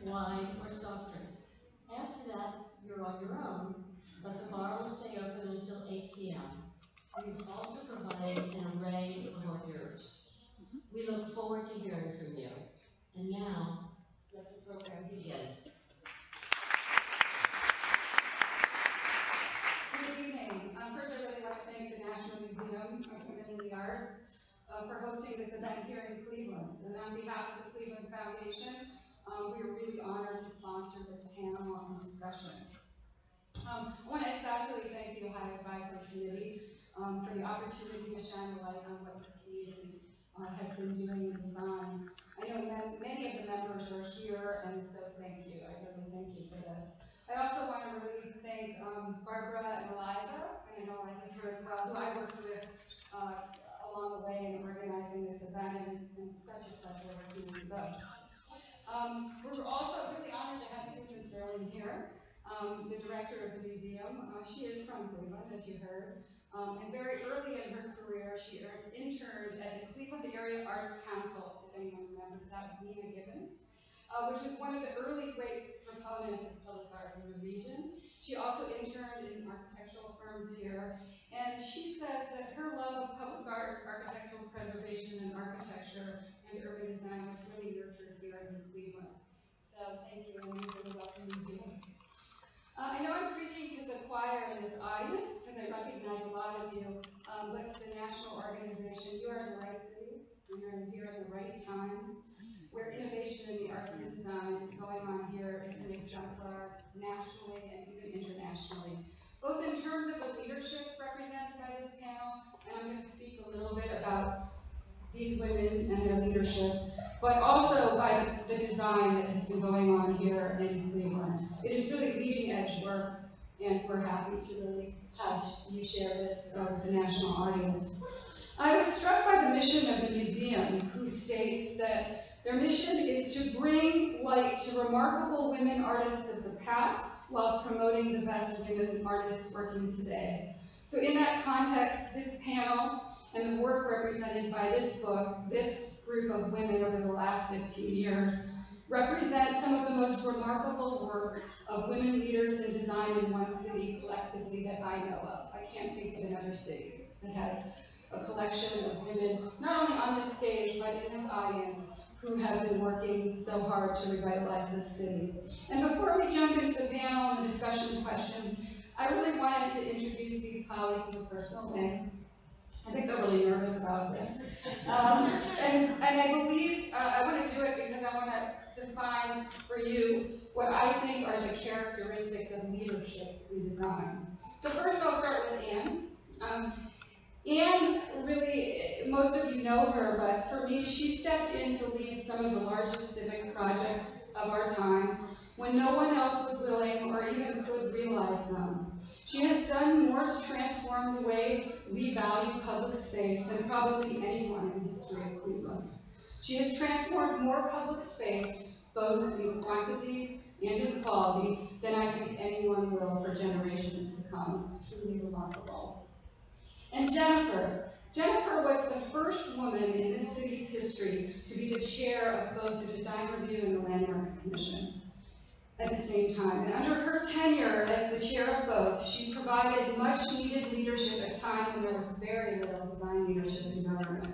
wine, or soft drink. After that, you're on your own, but the bar will stay open until 8 p.m. We've also provided an array of hors d'oeuvres. We look forward to hearing from you. And now, let the program begin. Good evening. First, I really want to thank the National Museum of Women in the Arts for hosting this event here in Cleveland. And on behalf of the Cleveland Foundation, we are really honored to sponsor this panel and discussion. I want to especially thank the Ohio Advisory Committee for the opportunity to shine a light on what this community has been doing in design. I know many of the members are here, and so thank you. I really thank you for this. I also want to really thank Barbara and Eliza, and I know Eliza's here as well, who I worked with along the way in organizing this event, and it's been such a pleasure working with you both. We're also really honored to have Susan Sterling here, the director of the museum. She is from Cleveland, as you heard, and very early in her career, she interned at the Cleveland Area Arts Council, if anyone remembers that, with Nina Gibbons, which was one of the early great proponents of public art in the region. She also interned in architectural firms here, and she says that her love of public art, architectural preservation, and architecture and urban design was really nurtured here in Cleveland. So thank you, and we really welcome you here. I know I'm preaching to the choir in this audience because I recognize a lot of you, but to the national organization, you are in the right city, and you're here at the right time, where innovation in the arts and design going on here is an exemplar nationally and even internationally, both in terms of the leadership represented by this panel, and I'm going to speak a little bit about these women and their leadership, but also by the design that has been going on here in Cleveland. It is really leading edge work, and we're happy to really have you share this with the national audience. I was struck by the mission of the museum, who states that their mission is to bring light to remarkable women artists of the past while promoting the best women artists working today. So in that context, this panel and the work represented by this book, this group of women over the last 15 years, represent some of the most remarkable work of women leaders in design in one city collectively that I know of. I can't think of another city that has a collection of women, not only on this stage, but in this audience, who have been working so hard to revitalize this city. And before we jump into the panel and the discussion questions, I really wanted to introduce these colleagues in a personal way. I think they're really nervous about this. And I believe I want to do it because I want to define for you what I think are the characteristics of leadership in design. So first I'll start with Ann. Ann, really, most of you know her, but for me, she stepped in to lead some of the largest civic projects of our time when no one else was willing or even could realize them. She has done more to transform the way we value public space than probably anyone in the history of Cleveland. She has transformed more public space, both in quantity and in quality, than I think anyone will for generations to come. It's truly remarkable. And Jennifer was the first woman in this city's history to be the chair of both the Design Review and the Landmarks Commission at the same time. And under her tenure as the chair of both, she provided much needed leadership at a time when there was very little design leadership in government.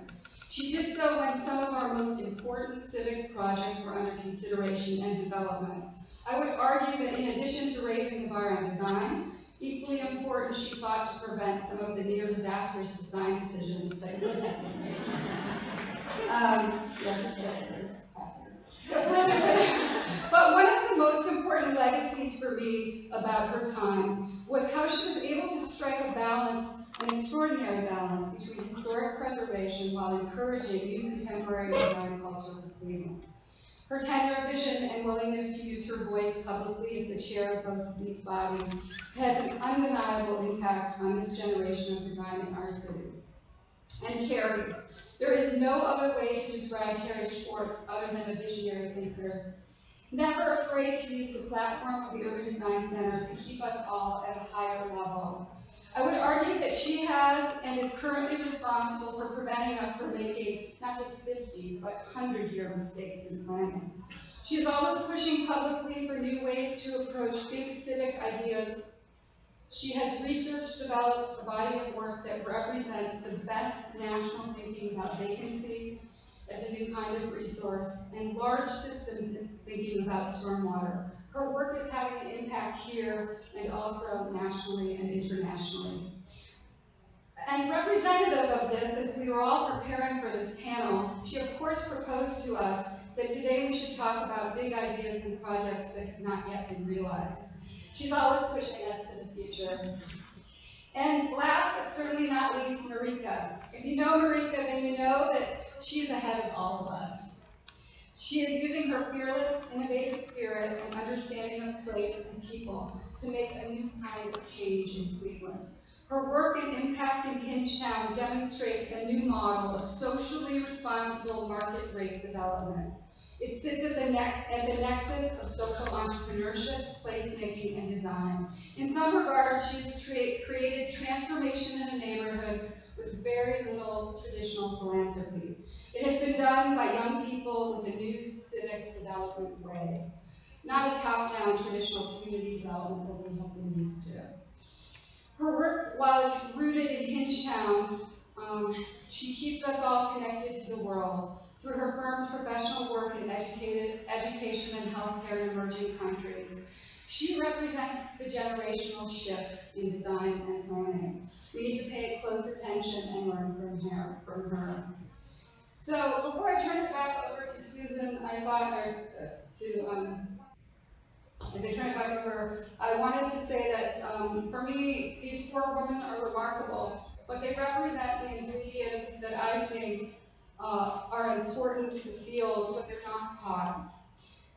She did so when some of our most important civic projects were under consideration and development. I would argue that in addition to raising the bar on design, equally important, she fought to prevent some of the near disastrous design decisions that would have been made. But one of the most important legacies for me about her time was how she was able to strike a balance, an extraordinary balance, between historic preservation while encouraging new contemporary design culture for Cleveland. Her tenure, vision, and willingness to use her voice publicly as the chair of both of these bodies has an undeniable impact on this generation of design in our city. And Terry. There is no other way to describe Terry Schwarz other than a visionary thinker. Never afraid to use the platform of the Urban Design Center to keep us all at a higher level. I would argue that she has and is currently responsible for preventing us from making not just 50, but 100-year mistakes in planning. She is always pushing publicly for new ways to approach big civic ideas. She has developed a body of work that represents the best national thinking about vacancy as a new kind of resource and large systems thinking about stormwater. Her work is having an impact here and also nationally and internationally. And representative of this, as we were all preparing for this panel, she of course proposed to us that today we should talk about big ideas and projects that have not yet been realized. She's always pushing us to the future. And last but certainly not least, Marika. If you know Marika, then you know that she's ahead of all of us. She is using her fearless, innovative spirit and understanding of place and people to make a new kind of change in Cleveland. Her work in impacting Hingetown demonstrates a new model of socially responsible market rate development. It sits at the nexus of social entrepreneurship, placemaking, and design. In some regards, she's created transformation in a neighborhood with very little traditional philanthropy. It has been done by young people with a new civic development way, not a top-down traditional community development that we have been used to. Her work, while it's rooted in Hingetown, she keeps us all connected to the world through her firm's professional work in education and healthcare in emerging countries. She represents the generational shift in design and planning. We need to pay close attention and learn from her. So before I turn it back over to Susan, I thought as I turn it back over, I wanted to say that for me, these four women are remarkable, but they represent the ingredients that I think are important to the field, but they're not taught.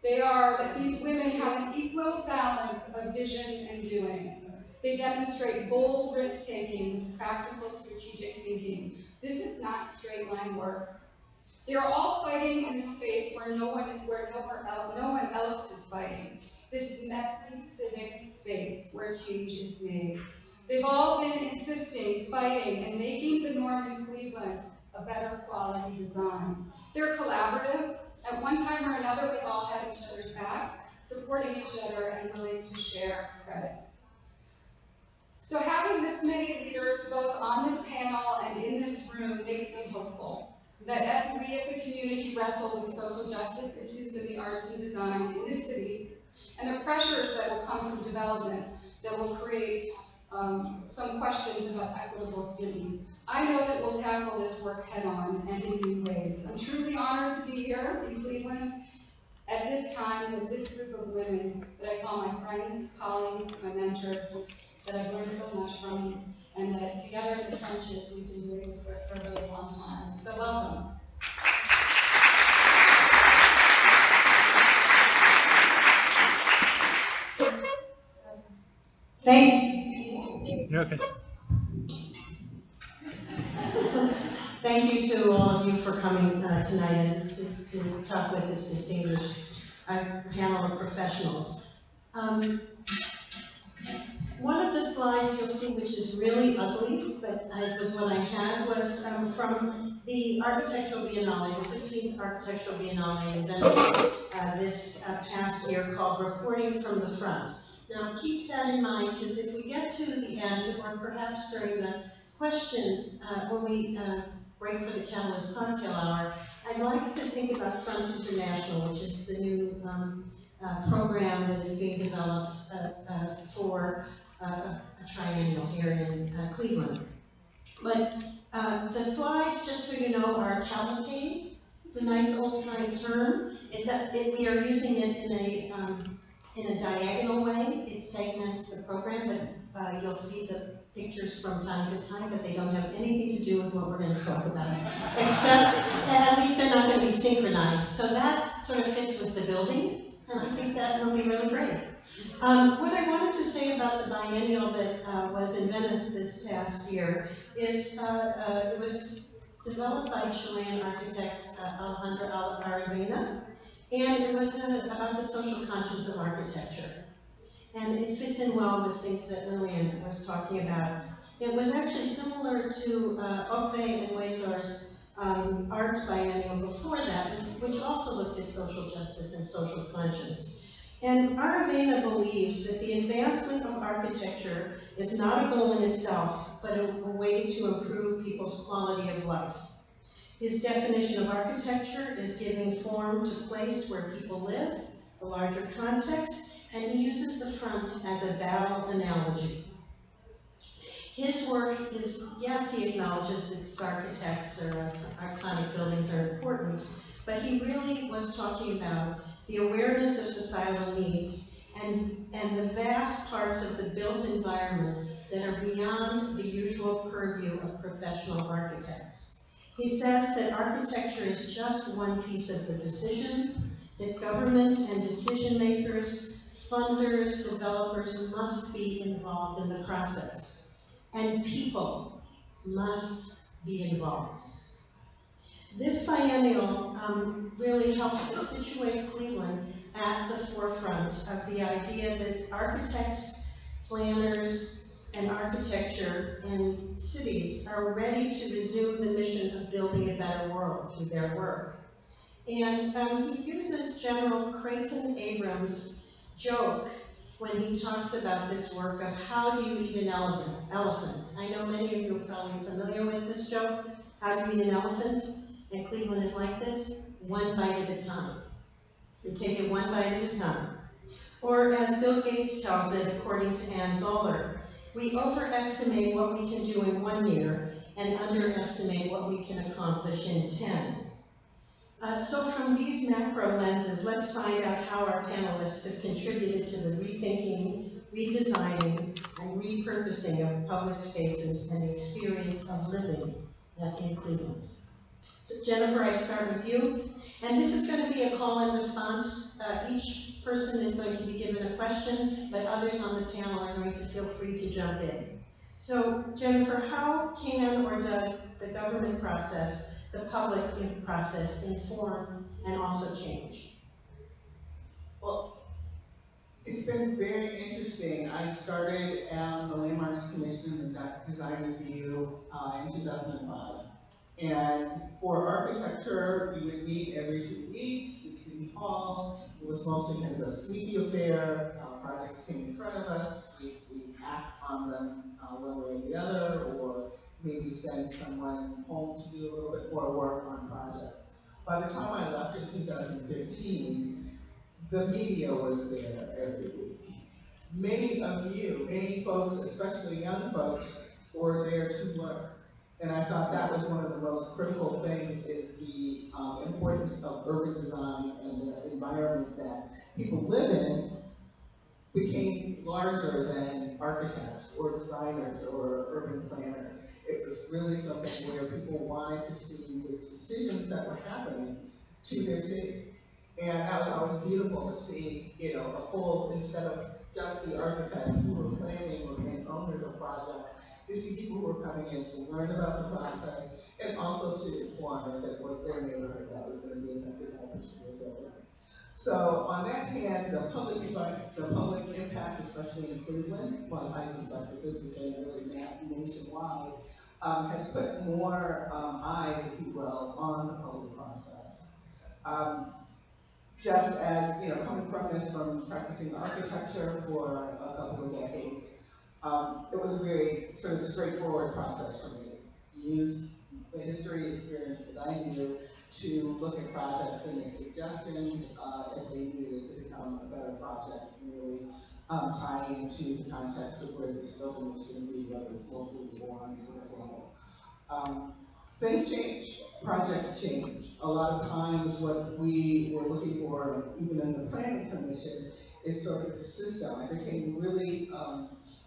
They are that these women have an equal balance of vision and doing. They demonstrate bold risk-taking with practical strategic thinking. This is not straight line work. They are all fighting in a space where no one else is fighting. This messy civic space where change is made. They've all been insisting, fighting, and making the norm in Cleveland a better quality design. They're collaborative. At one time or another, we've all had each other's back, supporting each other and willing to share credit. So having this many leaders both on this panel and in this room makes me hopeful that as we as a community wrestle with social justice issues in the arts and design in this city, and the pressures that will come from development that will create some questions about equitable cities, I know that we'll tackle this work head on and in new ways. I'm truly honored to be here in Cleveland at this time with this group of women that I call my friends, colleagues, my mentors, that I've learned so much from, and that together in the trenches we've been doing this work for a really long time. So welcome. Thank you. Okay. Thank you to all of you for coming tonight and to talk with this distinguished panel of professionals. One of the slides you'll see, which is really ugly, but it was what I had, was from the Architectural Biennale, the 15th Architectural Biennale in Venice this past year, called Reporting from the Front. Now keep that in mind, because if we get to the end, or perhaps during the question, when we break for the Catalyst Cocktail Hour, I'd like to think about Front International, which is the new program that is being developed for a triennial here in Cleveland. But the slides, just so you know, are a cavalcade. It's a nice old-time term. We are using it in a diagonal way. It segments the program, but you'll see the pictures from time to time, but they don't have anything to do with what we're going to talk about, except at least they're not going to be synchronized. So that sort of fits with the building, and I think that will be really great. What I wanted to say about the biennial that was in Venice this past year is it was developed by Chilean architect Alejandro Aravena, and it was about the social conscience of architecture. And it fits in well with things that Lillian was talking about. It was actually similar to Okve and Wezor's art biennial before that, which also looked at social justice and social conscience. And Aravena believes that the advancement of architecture is not a goal in itself, but a way to improve people's quality of life. His definition of architecture is giving form to place where people live, the larger context, and he uses the front as a battle analogy. His work is, yes, he acknowledges that architects or iconic buildings are important, but he really was talking about the awareness of societal needs and the vast parts of the built environment that are beyond the usual purview of professional architects. He says that architecture is just one piece of the decision, that government and decision makers, funders, developers must be involved in the process, and people must be involved. This biennial really helps to situate Cleveland at the forefront of the idea that architects, planners, and architecture in cities are ready to resume the mission of building a better world through their work. And he uses General Creighton Abrams' joke when he talks about this work of how do you eat an elephant. I know many of you are probably familiar with this joke. How do you eat an elephant? And Cleveland is like this, one bite at a time. We take it one bite at a time. Or as Bill Gates tells it, according to Ann Zoller, we overestimate what we can do in 1 year and underestimate what we can accomplish in 10. So from these macro lenses, let's find out how our panelists have contributed to the rethinking, redesigning, and repurposing of public spaces and the experience of living in Cleveland. So Jennifer, I start with you. And this is going to be a call and response. Each person is going to be given a question, but others on the panel are going to feel free to jump in. So Jennifer, how can or does the government process, the public process, inform and also change? Well, it's been very interesting. I started the Landmarks Commission and Design Review in 2005. And for architecture, we would meet every 2 weeks at City Hall. It was mostly kind of a sleepy affair. Projects came in front of us. We act on them one way or the other, or maybe send someone home to do a little bit more work on projects. By the time I left in 2015, the media was there every week. Many of you, many folks, especially young folks, were there to learn. And I thought that was one of the most critical things, is the importance of urban design and the environment that people live in became larger than architects or designers or urban planners. It was really something where people wanted to see the decisions that were happening to their city. And that was always beautiful to see, a full, instead of just the architects who were planning and owners of projects, to see people who were coming in to learn about the process and also to inform if it was their neighborhood that was going to be affected by a particular building. So on that hand, the public impact, especially in Cleveland, well, I suspect that this has been really nationwide, has put more eyes, if you will, on the public process. Just as, coming from practicing architecture for a couple of decades, it was a very sort of straightforward process for me. Use the history experience that I knew to look at projects and make suggestions if they needed it to become a better project, and really tie into the context of where this building was going to be, whether it's locally or on sort of level. Things change, projects change. A lot of times what we were looking for, even in the planning commission, is sort of the system. I became really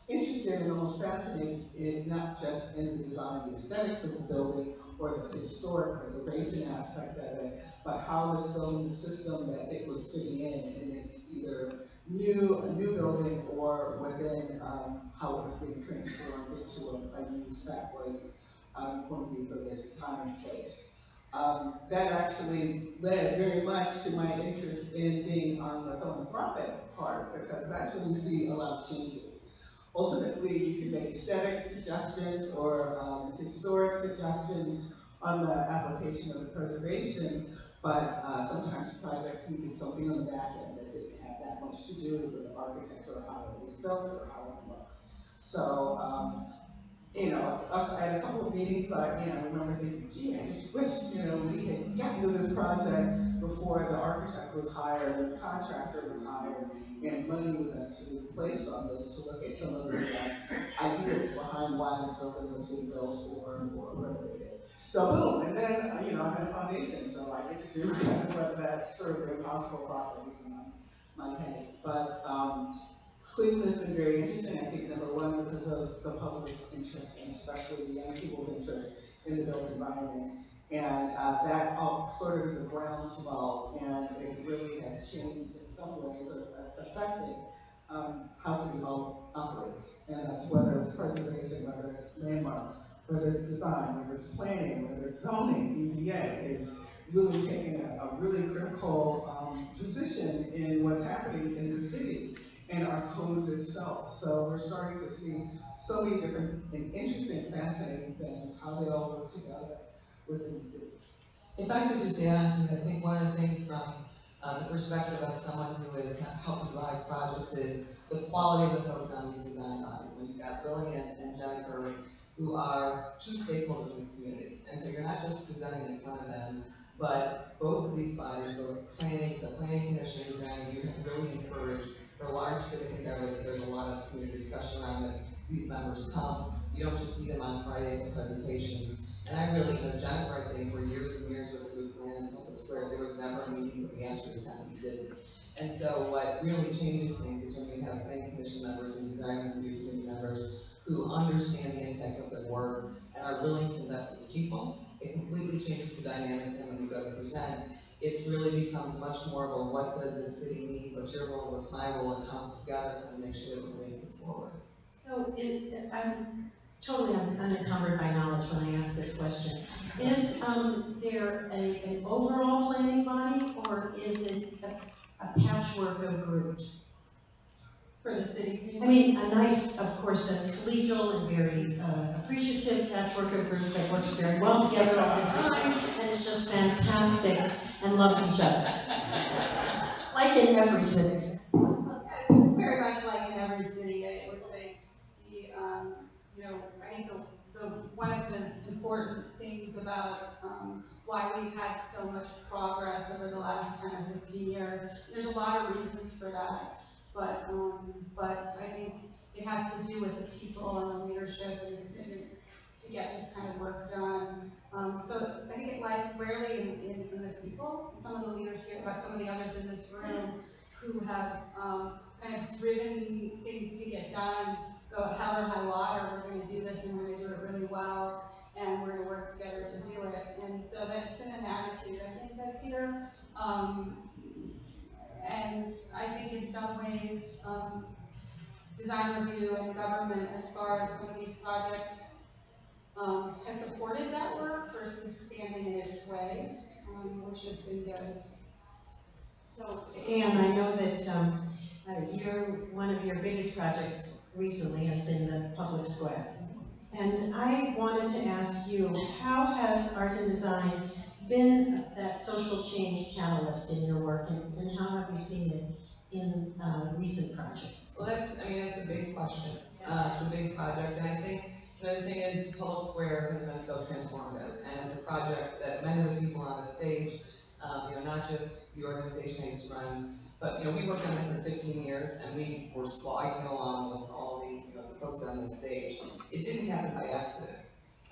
interested and almost fascinated in not just in the design, the aesthetics of the building, or the historic preservation aspect of it, but how this building, the system that it was fitting in, and it's either a new building, or within how it was being transformed into a use that was going to be for this time and place. That actually led very much to my interest in being on the philanthropic part, because that's when you see a lot of changes. Ultimately, you can make aesthetic suggestions or historic suggestions, on the application of the preservation, but sometimes projects needed something on the back end that didn't have that much to do with the architecture or how it was built or how it looks. So, at a couple of meetings, I remember thinking, gee, I just wish, we had gotten to this project before the architect was hired and the contractor was hired and money was actually placed on this to look at some of the ideas behind why this building was being built or renovated. So boom, and then, I'm in a foundation, so I get to do kind of what that sort of impossible thought that was in my head. But, Cleveland has been very interesting, I think, number one, because of the public's interest, and especially the young people's interest in the built environment. And that sort of is a groundswell, and it really has changed in some ways, or affected how City Hall operates. And that's whether it's preservation, whether it's landmarks, whether it's design, whether it's planning, whether it's zoning. BZA is really taking a really critical position in what's happening in the city and our codes itself. So we're starting to see so many different and interesting, fascinating things, how they all work together within the city. If I could just add to that, I think one of the things from the perspective of someone who has kind of helped to drive projects is the quality of the folks on these design bodies. When you've got Lillian and Jennifer, who are true stakeholders in this community. And so you're not just presenting in front of them, but both of these bodies, both planning, the planning commission and design review, have really encouraged for a large civic endeavor that there's a lot of community discussion around it. These members come. You don't just see them on Friday at the presentations. And I really, Jennifer, I think, for years and years with the group plan in Public Square, there was never a meeting that we asked her to attend, we didn't. And so what really changes things is when we have planning commission members and design review committee members who understand the impact of their work and are willing to invest as people. It completely changes the dynamic, and when you go to present, it really becomes much more of a what does this city need, what's your role, what's my role, and how together can we make sure that we're moving things forward. So I'm totally unencumbered by knowledge when I ask this question. Is there an overall planning body, or is it a patchwork of groups? For the city community? I mean, a nice, of course, a collegial and very appreciative patchwork of group that works very well together all the time, and is just fantastic and loves each other. Like in every city. It's very much like in every city. I would say I think the one of the important things about why we've had so much progress over the last 10 or 15 years, there's a lot of reasons for that. But I think it has to do with the people and the leadership and the commitment to get this kind of work done. So I think it lies squarely in the people, some of the leaders here, but some of the others in this room who have kind of driven things to get done, go hell or high water, we're going to do this and we're going to do it really well, and we're going to work together to do it. And so that's been an attitude, I think, that's here. And I think in some ways, design review and government, as far as some of these projects, has supported that work versus standing in its way, which has been good. So, Ann, I know that one of your biggest projects recently has been the public square. And I wanted to ask you, how has art and design been that social change catalyst in your work, and how have you seen it in recent projects? Well, that's a big question. It's a big project, and I think the thing is, Public Square has been so transformative, and it's a project that many of the people on the stage, not just the organization I used to run, but we worked on it for 15 years, and we were slogging along with all these the folks on this stage. It didn't happen by accident.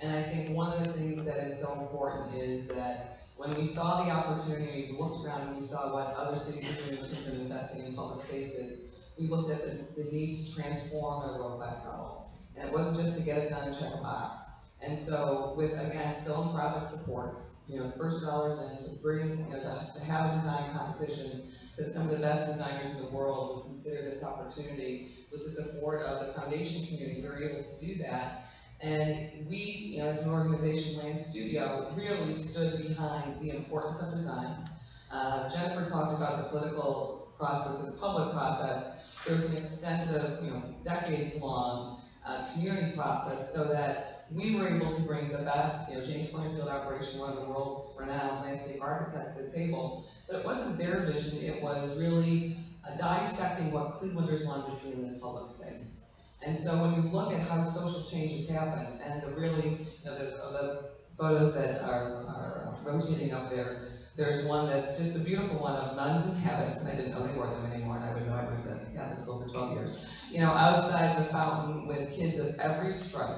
And I think one of the things that is so important is that when we saw the opportunity, we looked around and we saw what other cities were doing in terms of investing in public spaces, we looked at the need to transform at a world-class level. And it wasn't just to get it done and check a box. And so with, again, philanthropic support, the first dollars in to bring, to have a design competition so that some of the best designers in the world would consider this opportunity, with the support of the foundation community, we were able to do that. And we, as an organization, Land Studio, really stood behind the importance of design. Jennifer talked about the political process or the public process. There was an extensive, decades-long community process so that we were able to bring the best, James Porterfield Operation, one of the world's renowned landscape architects, to the table. But it wasn't their vision, it was really dissecting what Clevelanders wanted to see in this public space. And so when you look at how social change has happened, and the really, the photos that are rotating up there, there's one that's just a beautiful one of nuns and habits, and I didn't know they wore them anymore, and I would know I went to Catholic school for 12 years. Outside the fountain with kids of every stripe.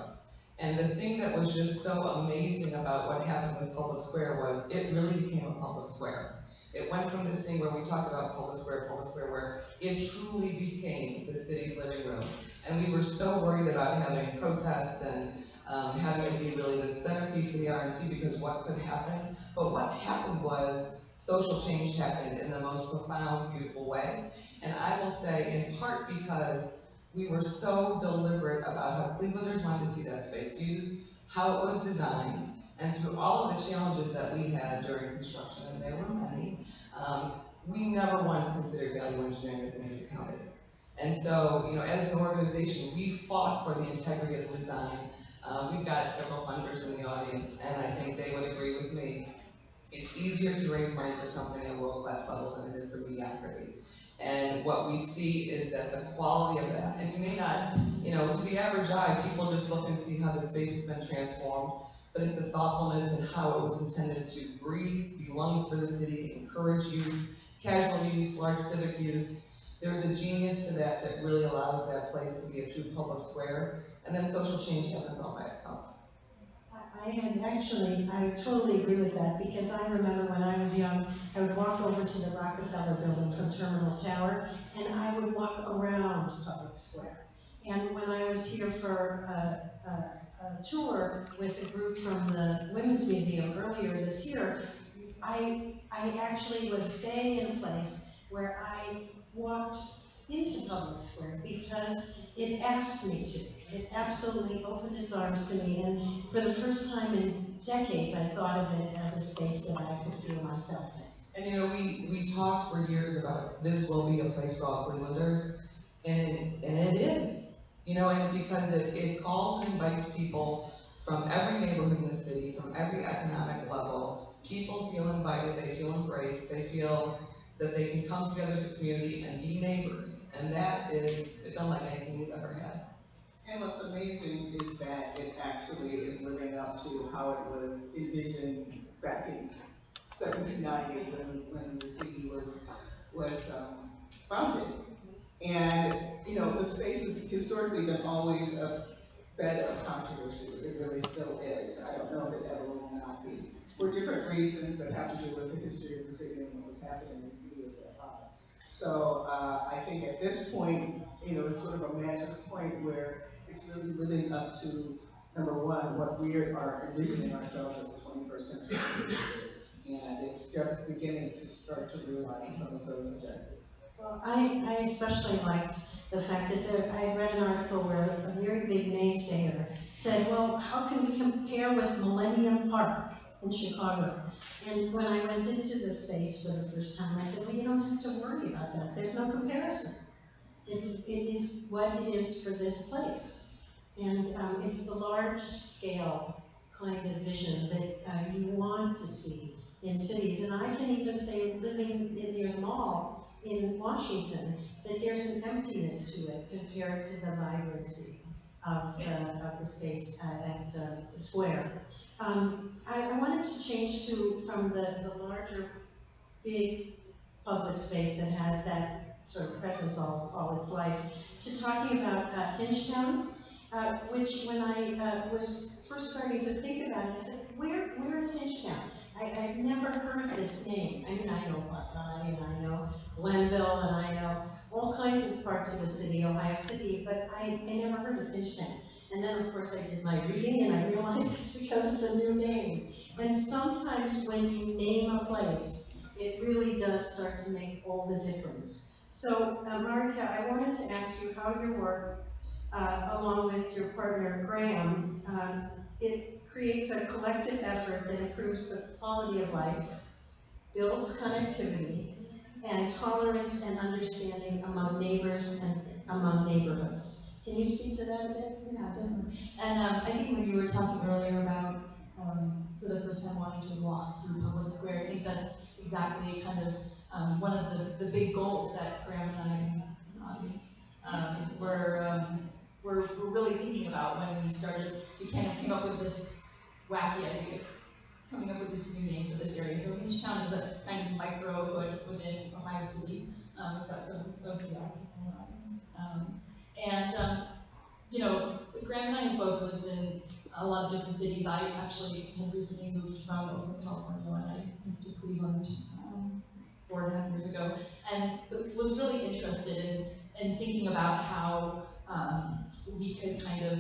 And the thing that was just so amazing about what happened with Public Square was it really became a public square. It went from this thing where we talked about public square, where it truly became the city's living room. And we were so worried about having protests and having it be really the centerpiece of the RNC because what could happen? But what happened was social change happened in the most profound, beautiful way. And I will say, in part because we were so deliberate about how Clevelanders wanted to see that space used, how it was designed, and through all of the challenges that we had during construction, and there were many, we never once considered value engineering the things that counted. And so, as an organization, we fought for the integrity of design. We've got several funders in the audience, and I think they would agree with me. It's easier to raise money for something at a world-class level than it is for mediocrity. And what we see is that the quality of that, and you may not, to the average eye, people just look and see how the space has been transformed, but it's the thoughtfulness and how it was intended to breathe, be lungs for the city, encourage use, casual use, large civic use. There's a genius to that that really allows that place to be a true public square, and then social change happens all by itself. I totally agree with that, because I remember when I was young, I would walk over to the Rockefeller building from Terminal Tower, and I would walk around Public Square. And when I was here for a tour with a group from the Women's Museum earlier this year, I actually was staying in a place where I walked into Public Square because it asked me to. It absolutely opened its arms to me, and for the first time in decades, I thought of it as a space that I could feel myself in. And we talked for years about this will be a place for all Clevelanders, and it is. And because it calls and invites people from every neighborhood in the city, from every economic level. People feel invited, they feel embraced, they feel that they can come together as a community and be neighbors, and it's unlike anything we've ever had. And what's amazing is that it actually is living up to how it was envisioned back in 1790 when the city was founded. And the space has historically been always a bed of controversy. It really still is. I don't know if it ever will not be, for different reasons that have to do with the history of the city and what was happening in the city at that time. So I think at this point, it's sort of a magic point where it's really living up to, number one, what we are envisioning ourselves as a 21st century is. And it's just beginning to start to realize some of those objectives. Well, I especially liked the fact that I read an article where a very big naysayer said, well, how can we compare with Millennium Park in Chicago? And when I went into the space for the first time, I said, well, you don't have to worry about that. There's no comparison. It is what it is for this place. And it's the large scale kind of vision that you want to see in cities. And I can even say, living near the mall in Washington, that there's an emptiness to it compared to the vibrancy of the space at the square. I wanted to change from the larger, big public space that has that sort of presence all its life, to talking about Hingetown, which when I was first starting to think about it, I said, where is Hingetown? I've never heard this name. I mean, I know Buckeye, and I know Glenville, and I know all kinds of parts of the city, Ohio City, but I never heard of Hingetown. And then, of course, I did my reading, and I realized it's because it's a new name. And sometimes when you name a place, it really does start to make all the difference. So, Marika, I wanted to ask you how your work, along with your partner, Graham, it creates a collective effort that improves the quality of life, builds connectivity, and tolerance and understanding among neighbors and among neighborhoods. Can you speak to that a bit? Yeah, definitely. And I think when you were talking earlier about for the first time wanting to walk through Public Square, I think that's exactly kind of one of the big goals that Graham and I as an audience were really thinking about when we started. We kind of came up with this wacky idea, coming up with this new name for this area. So Hingetown is a kind of microhood within Ohio City. We've got some OCI people in the audience. You know, Graham and I have both lived in a lot of different cities. I actually had recently moved from Oakland, California, when I moved to Cleveland 4.5 years ago, and was really interested in thinking about how we could kind of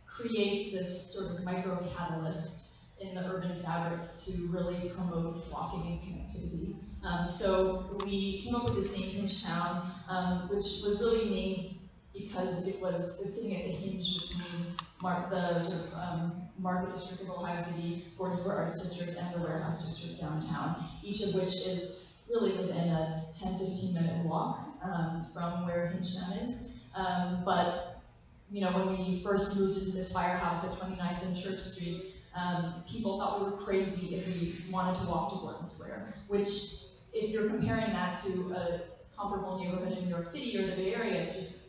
create this sort of micro catalyst in the urban fabric to really promote walking and connectivity. So we came up with this name, Hingetown, which was really named because it was sitting at the hinge between the sort of Market District of Ohio City, Gordon Square Arts District, and the Warehouse District downtown, each of which is really within a 10-15 minute walk from where Hingetown is. But you know, when we first moved into this firehouse at 29th and Church Street, people thought we were crazy if we wanted to walk to Gordon Square, which, if you're comparing that to a comparable neighborhood in New York City or the Bay Area, it's just,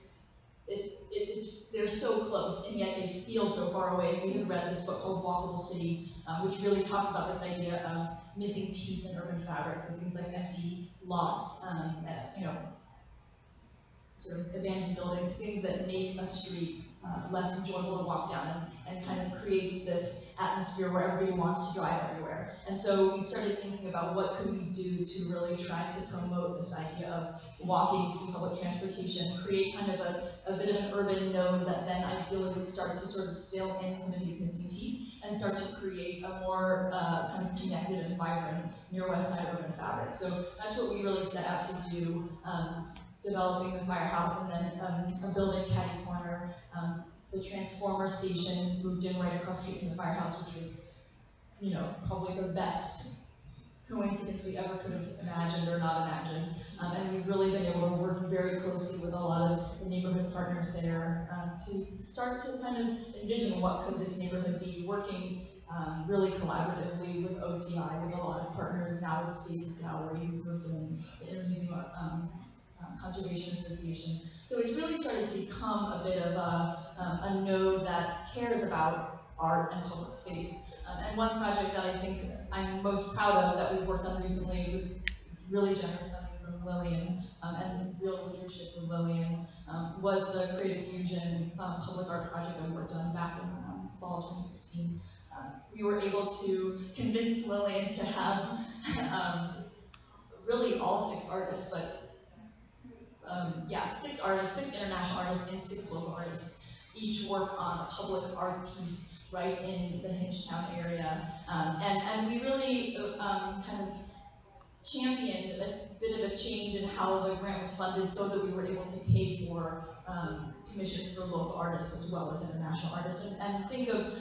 they're so close, and yet they feel so far away. We had read this book called Walkable City, which really talks about this idea of missing teeth in urban fabric, so things like empty lots, you know, sort of abandoned buildings, things that make a street less enjoyable to walk down, and kind of creates this atmosphere where everybody wants to drive everywhere. And so we started thinking about what could we do to really try to promote this idea of walking through public transportation, create kind of a bit of an urban node that then ideally would start to sort of fill in some of these missing teeth and start to create a more kind of connected and vibrant near West Side urban fabric. So that's what we really set out to do, developing the firehouse, and then a building catty corner. The transformer station moved in right across the street from the firehouse, which was, you know, probably the best coincidence we ever could have imagined or not imagined. And we've really been able to work very closely with a lot of the neighborhood partners there to start to kind of envision what could this neighborhood be, working really collaboratively with OCI, with a lot of partners now with Spaces Gallery, who's moved in the Intermuseum Conservation Association. So it's really started to become a bit of a node that cares about art and public space. And one project that I think I'm most proud of that we've worked on recently with really generous funding from Lillian and real leadership from Lillian was the Creative Fusion public art project that we worked on back in fall 2016. We were able to convince Lillian to have really all 6 artists, but 6 artists, 6 international artists, and 6 local artists, each work on a public art piece right in the Hingetown area. And we really kind of championed a bit of a change in how the grant was funded so that we were able to pay for commissions for local artists as well as international artists, and think of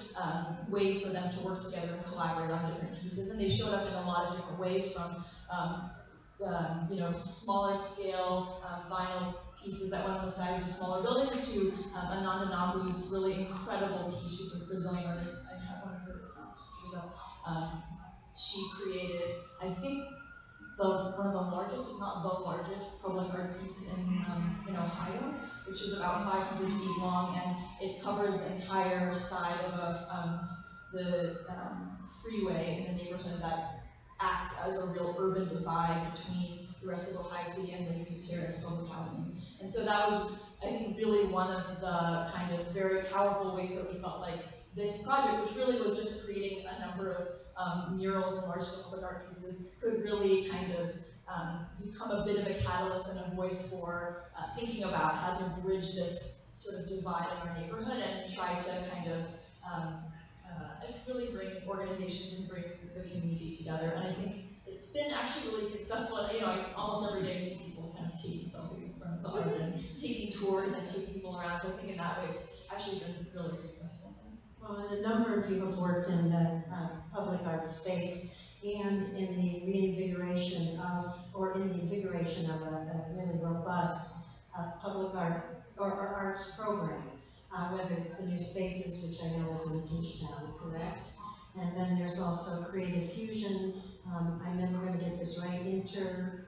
ways for them to work together and collaborate on different pieces. And they showed up in a lot of different ways, from you know, smaller scale vinyl pieces that went on the sides of smaller buildings to Ananda Nahu's really incredible piece. She's a Brazilian artist. I have one of her pictures up. She created, I think, one of the largest, if not the largest, public art piece in Ohio, which is about 500 feet long, and it covers the entire side of the freeway in the neighborhood that acts as a real urban divide between the rest of Ohio City and Lakeview Terrace public housing. And so that was, I think, really one of the kind of very powerful ways that we felt like this project, which really was just creating a number of murals and large-scale public art pieces, could really kind of become a bit of a catalyst and a voice for thinking about how to bridge this sort of divide in our neighborhood and try to kind of really bring organizations and bring the community together. And I think it's been actually really successful. You know, I almost every day see people kind of taking selfies in front of the art and taking tours and taking people around. So I think in that way, it's actually been really successful. Well, and a number of you have worked in the public art space and in the reinvigoration of, or in the invigoration of a really robust public art or arts program. Spaces, which I know is in Pinchtown, correct? And then there's also Creative Fusion, I never gonna get this right, interurban,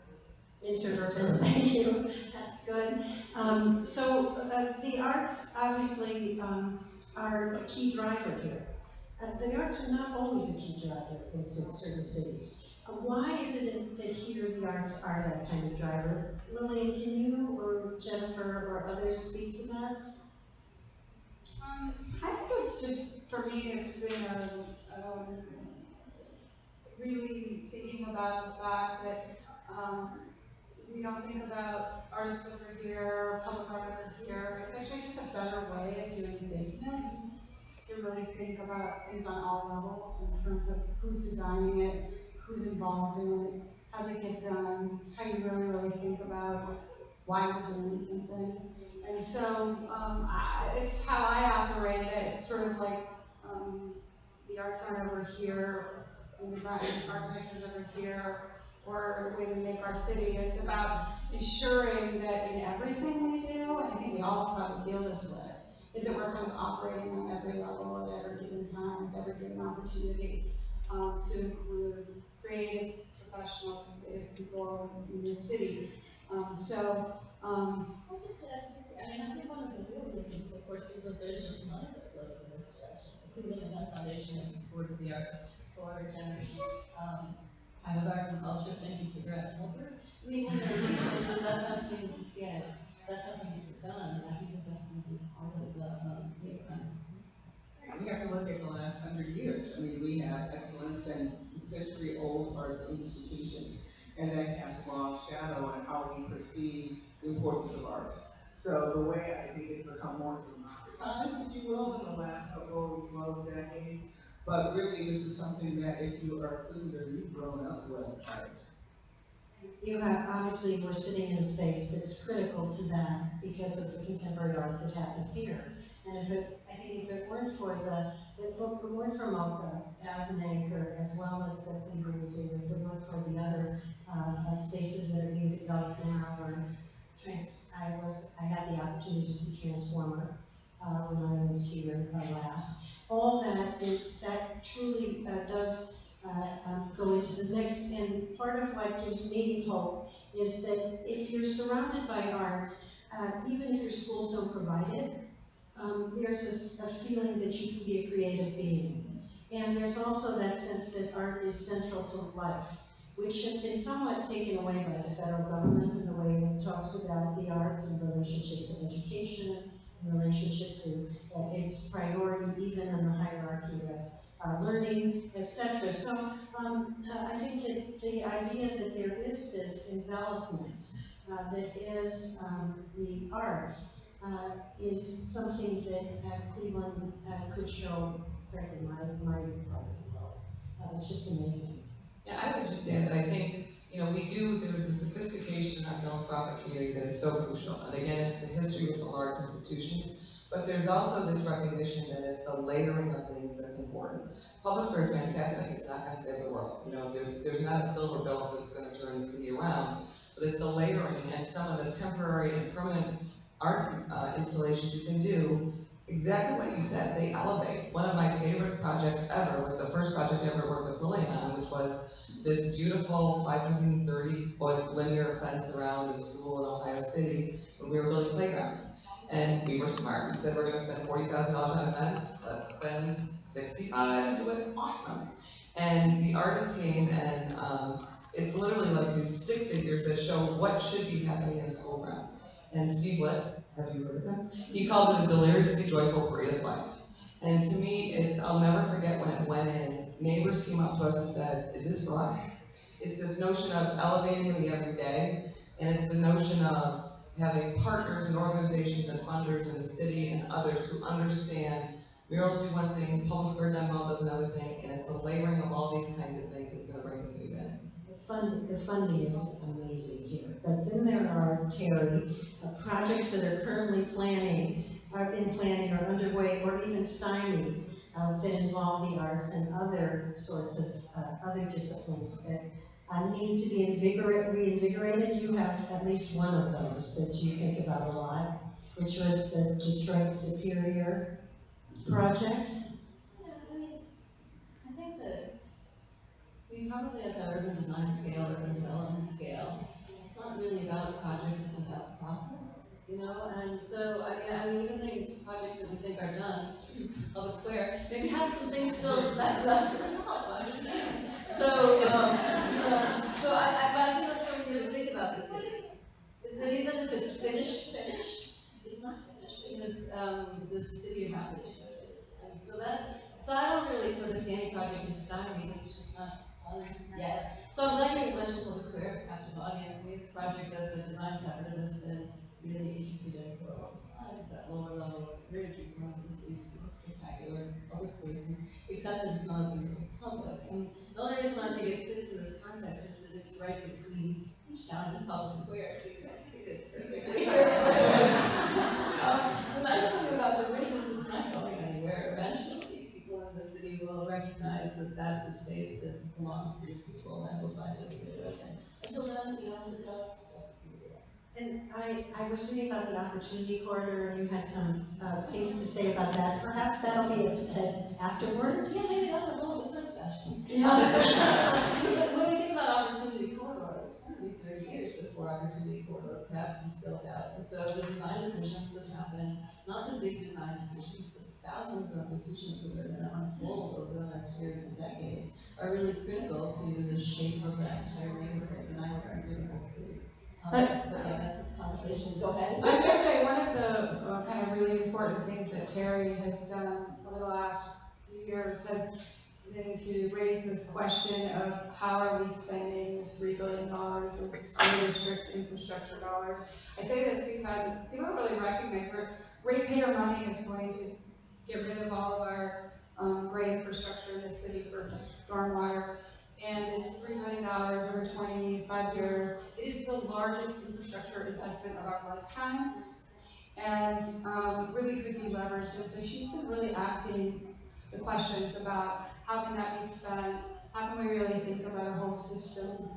thank you, that's good. The arts obviously are a key driver here. The arts are not always a key driver in certain cities. Why is it that here the arts are that kind of driver? Lillian, can you or Jennifer or others speak to that? I think it's just, for me, it's been really thinking about the fact that we don't think about artists over here, public art over here. It's actually just a better way of doing business, to really think about things on all levels in terms of who's designing it, who's involved in it, how's it get done, how you really think about why you're doing something. And so it's how I operate it. It's sort of like the arts aren't over here, and design architecture's over here, or a way to make our city. It's about ensuring that in everything we do, and I think we all probably feel this way, is that we're kind of operating on every level at every given time, with every given opportunity, to include creative professionals, creative people in the city. I'll just add, I think one of the real reasons, of course, is that there's just money that flows in this direction. The Cleveland and Young Foundation has supported the arts for generations. Kind of arts and culture, thank you, cigarette smokers. I mean, when there are resources, that's how things get done, and I think that that's going to be part of the economy. We have to look at the last 100 years. I mean, we have excellence in century-old art institutions, and that casts a long shadow on how we perceive the importance of arts. So the way I think it's become more democratized, if you will, in the last couple of decades, but really this is something that if you are food or you've grown up with, right? You have, obviously, we're sitting in a space that's critical to that because of the contemporary art that happens here. And if it weren't for MoCA as an anchor, as well as the Cleveland Museum, if it weren't for the other spaces that are being developed now, or I had the opportunity to see Transformer when I was here last. All that truly does go into the mix, and part of what gives me hope is that if you're surrounded by art, even if your schools don't provide it, there's a feeling that you can be a creative being. And there's also that sense that art is central to life, which has been somewhat taken away by the federal government in the way it talks about the arts in relationship to education, in relationship to its priority even in the hierarchy of learning, etc. So I think that the idea that there is this envelopment that is the arts is something that Cleveland could show, frankly, my part of the world. It's just amazing. Yeah, I would just add that I think, there's a sophistication in our philanthropic community that is so crucial. And again, it's the history of the large institutions, but there's also this recognition that it's the layering of things that's important. Public Square is fantastic, it's not going to save the world. There's not a silver bullet that's going to turn the city around, but it's the layering and some of the temporary and permanent art installations you can do. Exactly what you said, they elevate. One of my favorite projects ever was the first project I ever worked with Lillian on, which was this beautiful 530-foot linear fence around a school in Ohio City when we were building playgrounds. And we were smart. We said we're going to spend $40,000 on a fence. Let's spend $65 and do it awesome. And the artist came, and it's literally like these stick figures that show what should be happening in a school ground. And Steve Litt, have you heard of him? He called it a deliriously joyful parade of life. And to me, I'll never forget when it went in. Neighbors came up to us and said, "Is this for us?" It's this notion of elevating the everyday, and it's the notion of having partners and organizations and funders in the city and others who understand murals do one thing, Public Square done well does another thing, and it's the layering of all these kinds of things that's going to bring the city back. The funding is amazing here, but then there are, Terry, projects that are currently are in planning or underway or even stymied that involve the arts and other sorts of other disciplines that need to be reinvigorated. You have at least one of those that you think about a lot, which was the Detroit Superior project? Yeah, I think that we probably at the urban design scale, urban development scale, it's not really about projects, it's about process, and so, I mean, even things, projects that we think are done, public square, maybe have some things still left to resolve, I'm just saying. So, but I think that's why we need to think about the city, is that even if it's finished, it's not finished, because, the city of foundation is. And so I don't really sort of see any project as stymied, it's just not done yet. So I'm glad you mentioned Public Square, captive audience. I mean, it's a project that the design collaborative has been really interested in for a long time. That lower level of the bridge is one of the city's most spectacular public spaces, except that it's not open to the public. And the only reason I think it fits in this context is that it's right between Town and Public Square, so you sort of see it perfectly. The nice thing about the bridge is it's not going anywhere. Eventually, people in the city will recognize that that's a space that belongs to the people and will find it to do it. And until then, we've got stuff to do. And I was reading about the opportunity corridor, and you had some things to say about that. Perhaps that'll be afterward? Yeah, maybe that's a whole different session. Yeah. When we think about opportunity corridor, it's going to be 30 years before opportunity corridor perhaps is built out. And so the design decisions that happen, not the big design decisions, but thousands of decisions that are going to unfold over the next years and decades are really critical to the shape of that entire neighborhood, and I would argue the whole city. But yeah, that's a conversation. Go ahead. I was going to say, one of the kind of really important things that Terry has done over the last few years has been to raise this question of how are we spending this $3 billion of school district infrastructure dollars. I say this because people don't really recognize ratepayer money is going to get rid of all of our gray infrastructure in the city for stormwater. And it's $3 billion over 25 years. It is the largest infrastructure investment of our lifetimes, and really could be leveraged. And so she's been really asking the questions about how can that be spent, how can we really think about a whole system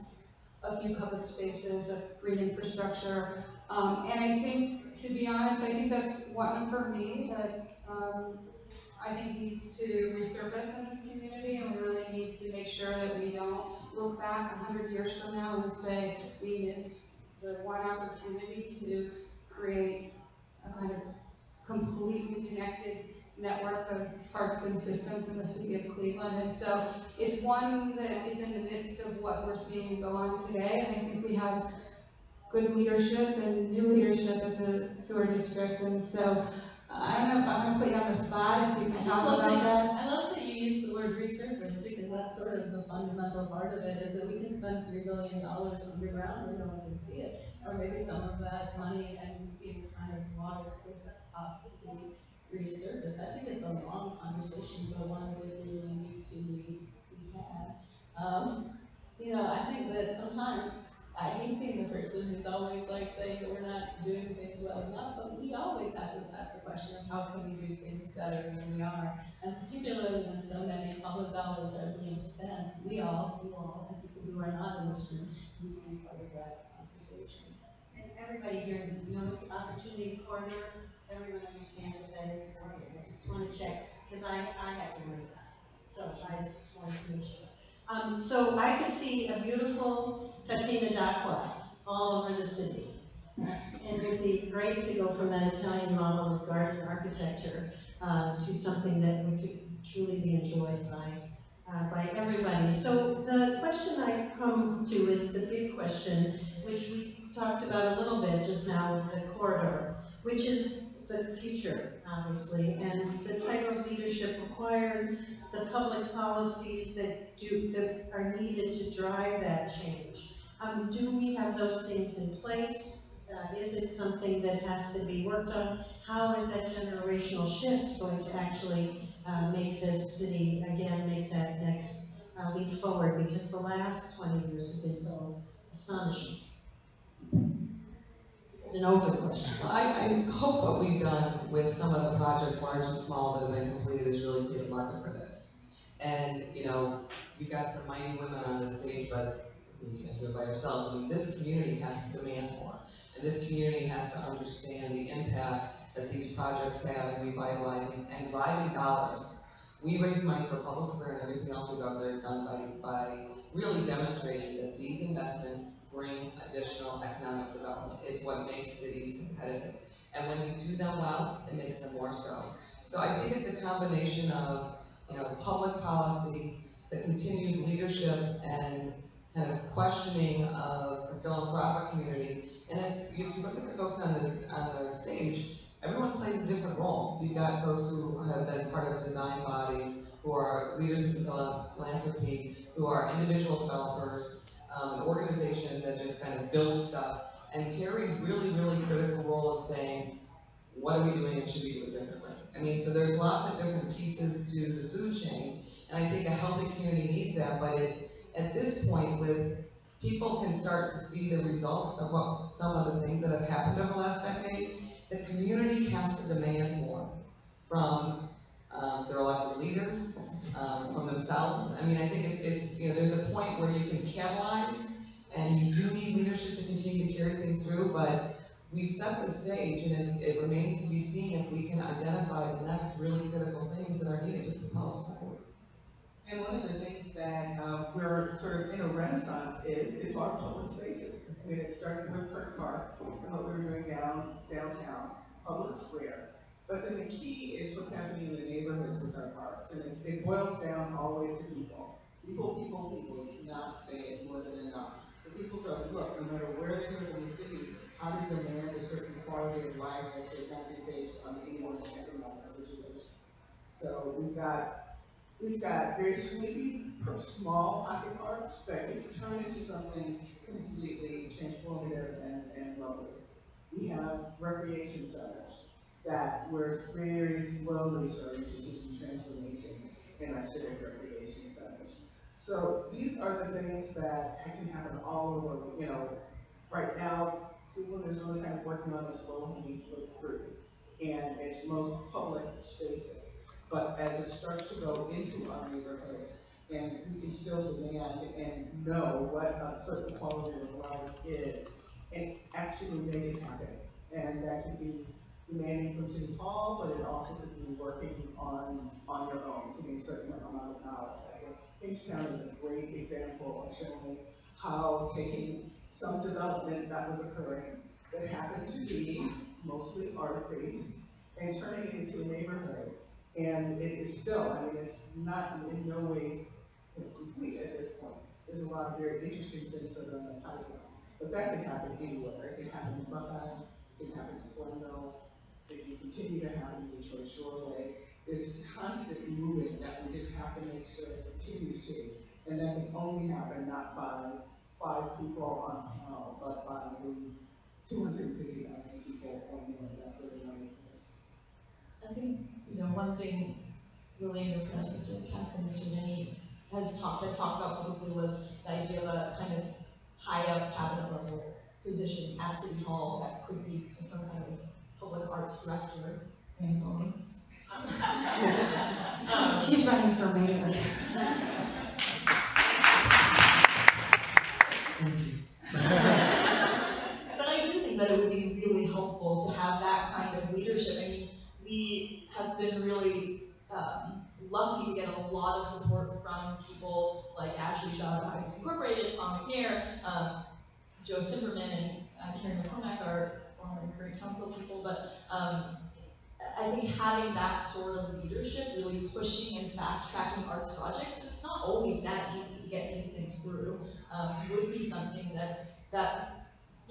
of new public spaces, of green infrastructure. And I think, to be honest, I think that's one for me that I think needs to resurface in this community, and we really need to make sure that we don't look back 100 years from now and say we missed the one opportunity to create a kind of completely connected network of parks and systems in the city of Cleveland. And so it's one that is in the midst of what we're seeing go on today, and I think we have good leadership and new leadership at the sewer district. And so I don't know if I'm going to put you on the spot if you can talk about that. I love that you use the word resurface, because that's sort of the fundamental part of it, is that we can spend $3 billion underground where no one can see it. Or maybe some of that money and kind of water could possibly resurface. I think it's a long conversation, but one that really needs to be had. I think that sometimes I hate being the person who's always saying that we're not doing things well enough, but we always have to ask the question of how can we do things better than we are. And particularly when so many public dollars are being spent, you all, and people who are not in this room need to be part of that conversation. And everybody here knows the opportunity corridor. Everyone understands what that is. Okay, I just want to check, because I had to learn that. So I just wanted to make sure. So I could see a beautiful Catena d'Acqua all over the city. And it would be great to go from that Italian model of garden architecture to something that we could truly be enjoyed by everybody. So the question I come to is the big question, which we talked about a little bit just now with the corridor, which is the future, obviously, and the type of leadership required, the public policies that are needed to drive that change. Do we have those things in place? Is it something that has to be worked on? How is that generational shift going to actually make this city, again, make that next leap forward? Because the last 20 years have been so astonishing. It's an open question. Well, I hope what we've done with some of the projects, large and small, that have been completed is really create a market for this. And, we've got some mighty women on this stage, but we can't do it by ourselves. I mean, this community has to demand more. And this community has to understand the impact that these projects have in revitalizing and driving dollars. We raise money for public square and everything else we've ever done by really demonstrating that these investments bring additional economic development. It's what makes cities competitive. And when you do them well, it makes them more so. So I think it's a combination of, public policy, the continued leadership and kind of questioning of the philanthropic community. And if you look at the folks on the stage, everyone plays a different role. You've got folks who have been part of design bodies, who are leaders in philanthropy, who are individual developers, an organization that just kind of builds stuff. And Terry's really, really critical role of saying, what are we doing and should we do it differently? I mean, so there's lots of different pieces to the food chain, and I think a healthy community needs that, but at this point, with people can start to see the results of what some of the things that have happened over the last decade, the community has to demand more from their elected leaders, from themselves. I mean, I think it's there's a point where you can catalyze, and you do need leadership to continue to carry things through, but we've set the stage, and it remains to be seen if we can identify the next really critical things that are needed to propel us forward. And one of the things that we're sort of in a renaissance is our public spaces. I mean, it started with Park Park and what we were doing downtown, public square. But then the key is what's happening in the neighborhoods with our parks. And it boils down always to people. People. You cannot say it more than enough. For people to look, no matter where they live in the city, how to demand a certain quality of life that should not be based on anyone's economic situation. So we've got very sleepy, small pocket parks that can turn into something completely transformative and lovely. We have recreation centers that we're very slowly starting to see some transformation in our civic recreation centers. So these are the things that can happen all over. Right now, Cleveland is really kind of working on this low-hanging fruit, and it's most public spaces. But as it starts to go into our neighborhoods, and we can still demand and know what a certain quality of life is, and actually make it happen. And that could be demanding from City Hall, but it also could be working on your own, getting a certain amount of knowledge. I think Kingstown is a great example of showing how taking some development that was occurring that happened to be mostly art-based and turning it into a neighborhood. And it is still, it's not in no ways complete at this point. There's a lot of very interesting things that are in the pipeline. But that can happen anywhere. It can happen in Buckeye, it can happen in Glendale, it can continue to happen in Detroit Shoreway. It's constant movement that we just have to make sure it continues to. And that can only happen not by 5 people on a panel, but by the 250,000 people on that really money. I think, one thing really impressed Mr. Catherine and Mr. Denny has talked about publicly was the idea of a kind of high up cabinet level position at City Hall that could be some kind of public arts director, Ann Zoller. She's running for mayor. Thank you. But I do think that it would be really helpful to have that kind of leadership. I mean, we have been really lucky to get a lot of support from people like Ashley Shaw at High School Incorporated, Tom McNair, Joe Simperman, and Karen McCormack are former and current council people. But I think having that sort of leadership, really pushing and fast tracking arts projects, it's not always that easy to get these things through, would be something that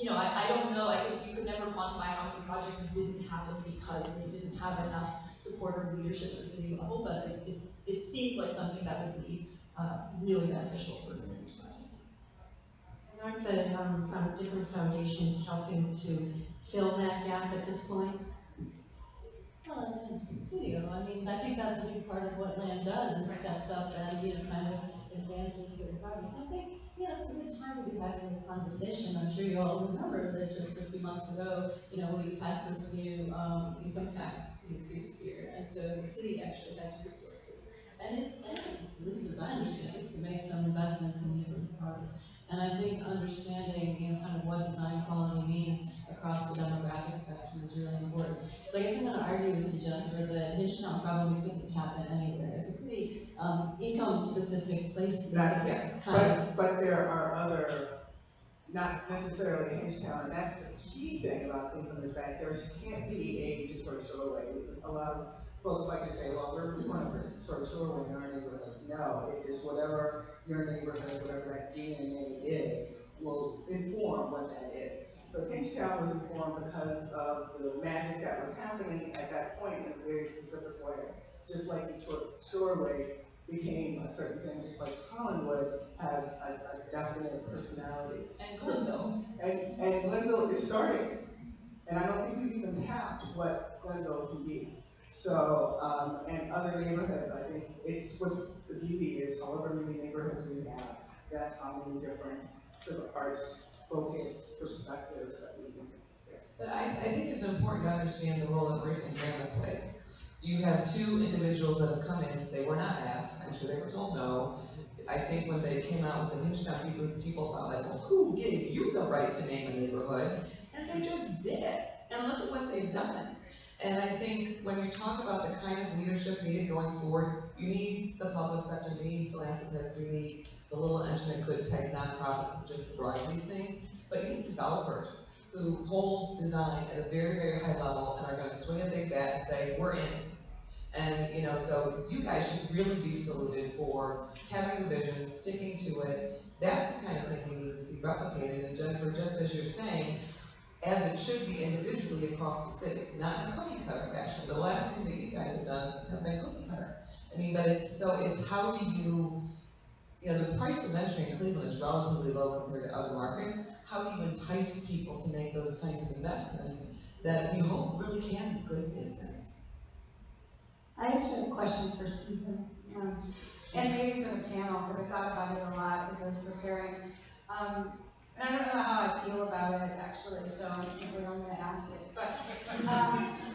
I don't know, you could never quantify how many projects didn't happen because they didn't have enough support or leadership at the city level, but it seems like something that would be really beneficial for some of these projects. And aren't the different foundations helping to fill that gap at this point? Well, and it's a studio. I think that's a big part of what LAM does, and steps up and, kind of advances certain projects. I think, it's a good time to be having this conversation. I'm sure you all remember that just a few months ago, we passed this new income tax increase here, and so the city actually has resources and is planning, at least as I understand it, to make some investments in neighborhood parks. And I think understanding, kind of what design quality means across the demographic spectrum is really important. So I guess I'm gonna argue with you, Jennifer, that Hinchtown probably couldn't happen anywhere. It's a pretty, income-specific, place-specific kind of. But there are other, not necessarily Hinchtown, and that's the key thing about Cleveland is that there can't be a Detroit Shoreway. A lot of folks like to say, well, we're going to put Detroit Shoreway in our neighborhood. No, it is whatever your neighborhood, whatever that DNA is, will inform what that is. So Hinchtown was informed because of the magic that was happening at that point in a very specific way. Just like Detroit Shoreway became a certain thing, just like Hollywood has a definite personality. And Glenville. And Glenville is starting. And I don't think we've even tapped what Glenville can be. So, and other neighborhoods, I think it's what the beauty is, however many neighborhoods we have, that's how many different sort of arts focus perspectives that we can get. But I think it's important to understand the role that Marika and Graham played. You have two individuals that have come in, they were not asked, I'm sure they were told no. I think when they came out with the Hinchtown, people thought like, well, who gave you the right to name a neighborhood? And they just did it. And look at what they've done. And I think when you talk about the kind of leadership needed going forward, you need the public sector, you need philanthropists, you need the little engine that could type nonprofits that just drive these things, but you need developers who hold design at a very, very high level and are going to swing a big bat and say, we're in. And, so you guys should really be saluted for having the vision, sticking to it. That's the kind of thing we need to see replicated. And Jennifer, just as you're saying, as it should be individually across the city, not in a cookie cutter fashion. The last thing that you guys have done have been cookie cutter. I mean, but it's how do you, the price of entry in Cleveland is relatively low compared to other markets. How do you entice people to make those kinds of investments that we hope really can be good business? I actually have a question for Susan, and maybe for the panel, because I thought about it a lot as I was preparing. And I don't know how I feel about it, actually, so I'm going to ask it. But,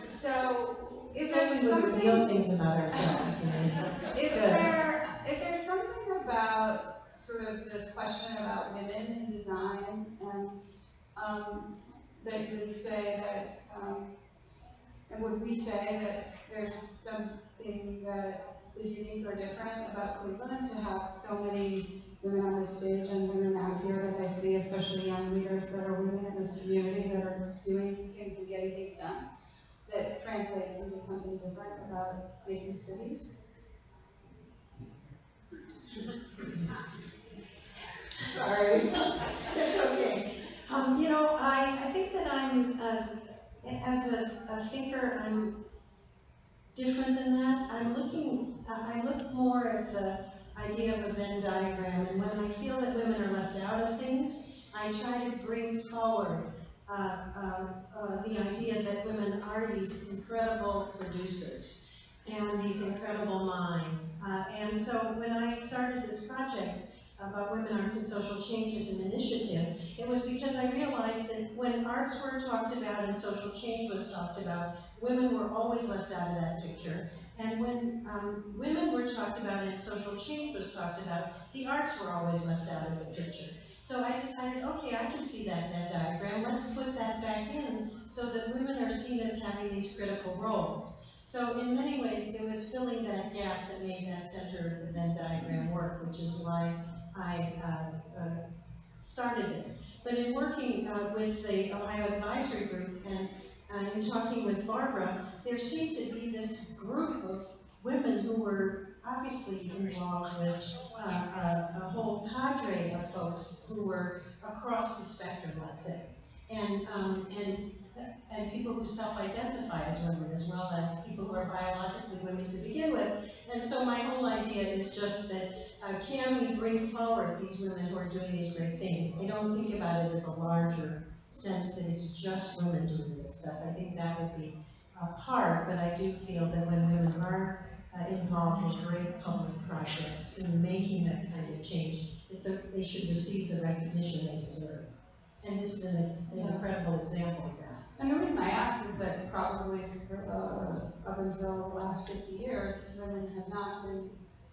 so, is there We would reveal something, things about ourselves. is there something about sort of this question about women in design, and that you would say that, and would we say that there's something that is unique or different about Cleveland to have so many women on the stage and women out here that I see, especially young leaders that are women in this community that are doing things and getting things done, that translates into something different about making cities? Sorry. That's okay. I think that I'm, as a thinker, I'm different than that. I look more at the idea of a Venn diagram, and when I feel that women are left out of things, I try to bring forward the idea that women are these incredible producers and these incredible minds. And so when I started this project about women, arts, and social change as an initiative, it was because I realized that when arts were talked about and social change was talked about, women were always left out of that picture. And when women were talked about and social change was talked about, the arts were always left out of the picture. So I decided, okay, I can see that Venn diagram. Let's put that back in so that women are seen as having these critical roles. So in many ways, it was filling that gap that made that center of the Venn diagram work, which is why I started this. But in working with the Ohio Advisory Group and in talking with Barbara, there seemed to be this group of women who were obviously involved with a whole cadre of folks who were across the spectrum, let's say, and people who self-identify as women, as well as people who are biologically women to begin with. And so my whole idea is just that can we bring forward these women who are doing these great things? I don't think about it as a larger sense that it's just women doing this stuff. I think that would be hard, but I do feel that when women are involved in great public projects in making that kind of change, that they should receive the recognition they deserve. And this is an incredible example of that. And the reason I ask is that probably up until the last 50 years, women have not been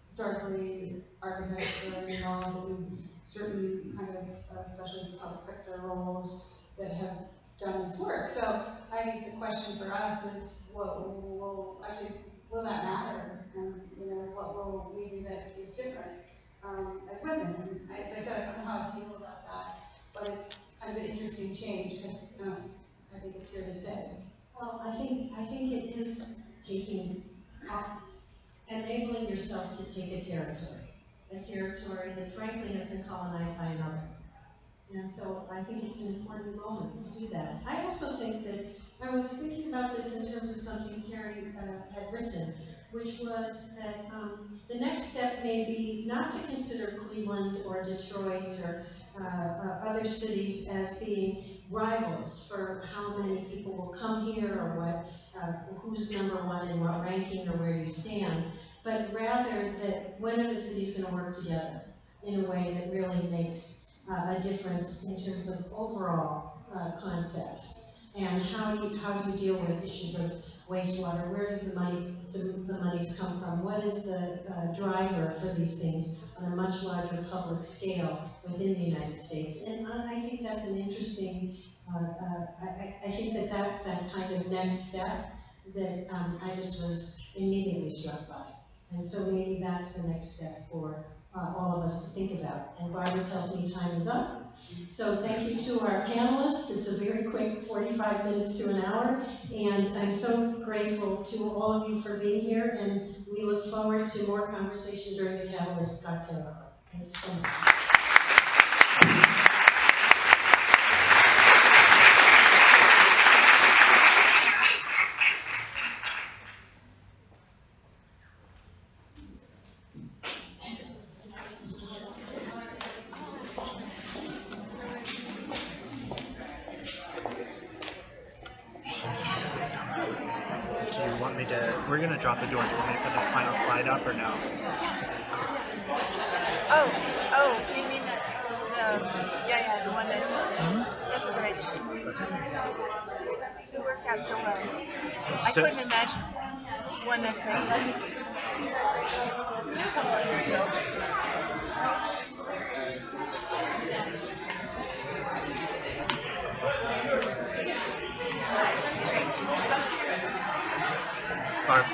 historically architects or involved in certain kind of work. So I think the question for us is, will that matter? And, what will we do that is different as women? And as I said, I don't know how I feel about that, but it's kind of an interesting change because I think it's here to stay. Well, I think it is enabling yourself to take a territory that frankly has been colonized by another. And so I think it's an important moment to do that. I also think that I was thinking about this in terms of something Terry had written, which was that the next step may be not to consider Cleveland or Detroit or other cities as being rivals for how many people will come here or who's number one in what ranking or where you stand, but rather that when are the cities going to work together in a way that really makes a difference in terms of overall concepts, and how do you deal with issues of wastewater? Where do the monies come from? What is the driver for these things on a much larger public scale within the United States? And I think that's an interesting. I think that's that kind of next step that I just was immediately struck by, and so maybe that's the next step for all of us to think about. And Barbara tells me time is up. So thank you to our panelists. It's a very quick 45 minutes to an hour. And I'm so grateful to all of you for being here. And we look forward to more conversation during the Catalyst Cocktail Hour. Thank you so much. We're going to drop the door. Do you want me to put that final slide up or no? Oh, you mean yeah, the one that's a good idea. It worked out so well. I couldn't imagine one that's Barb.